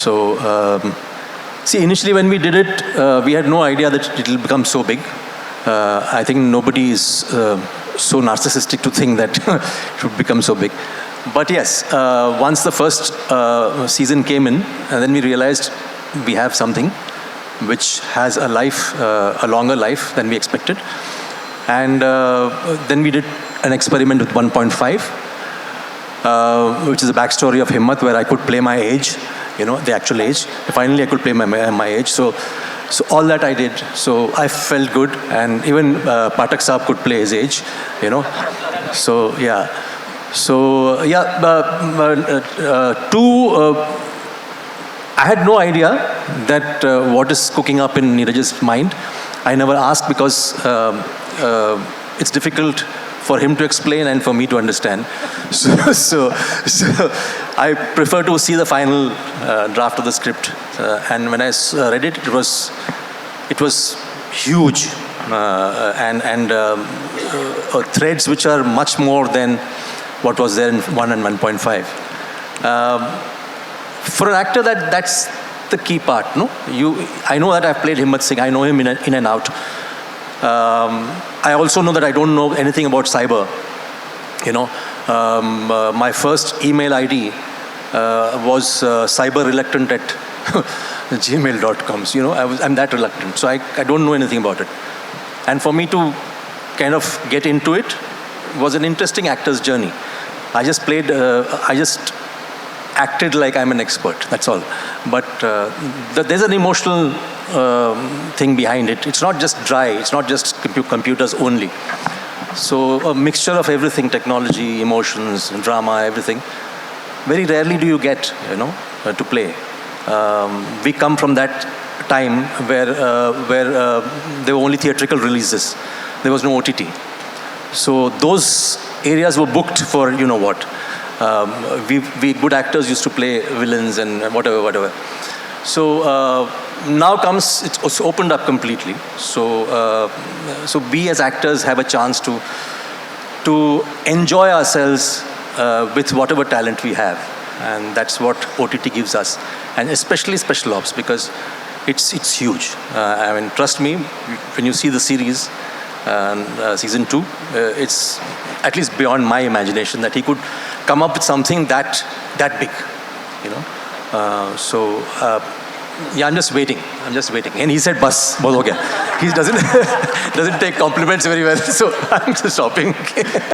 So, see, initially when we did it, we had no idea that it will become so big. I think nobody is so narcissistic to think that it would become so big. But yes, once the first season came in, and then we realized we have something which has a life, a longer life than we expected. And then we did an experiment with 1.5, which is a backstory of Himmat, where I could play my age, you know, the actual age. Finally, I could play my age. So all that I did. So I felt good, and even Patak Saab could play his age, you know. So yeah. So yeah, I had no idea that what is cooking up in Neeraj's mind. I never asked because it's difficult for him to explain and for me to understand. So I prefer to see the final draft of the script. And when I read it, it was huge and threads which are much more than what was there in 1 and 1.5. For an actor, that's the key part, no? I know that I've played Himmat Singh. I know him in and out. I also know that I don't know anything about cyber. You know, my first email ID was cyber-reluctant at gmail.com. So, you know, I'm that reluctant. So I don't know anything about it. And for me to kind of get into it was an interesting actor's journey. I just acted like I'm an expert, that's all. But there's an emotional thing behind it. It's not just dry, it's not just computers only. So a mixture of everything, technology, emotions, drama, everything. Very rarely do you get, you know, to play. We come from that time where there were only theatrical releases. There was no OTT. So those areas were booked for, you know what. We good actors used to play villains and whatever. So now comes, it's opened up completely. So we as actors have a chance to enjoy ourselves with whatever talent we have. And that's what OTT gives us. And especially SpecialOps, because it's huge. I mean, trust me, when you see the series, season 2, it's at least beyond my imagination that he could come up with something that big, you know. Yeah, I'm just waiting. And he said, "Bas, bahut ho gaya." He doesn't take compliments very well, so I'm just stopping.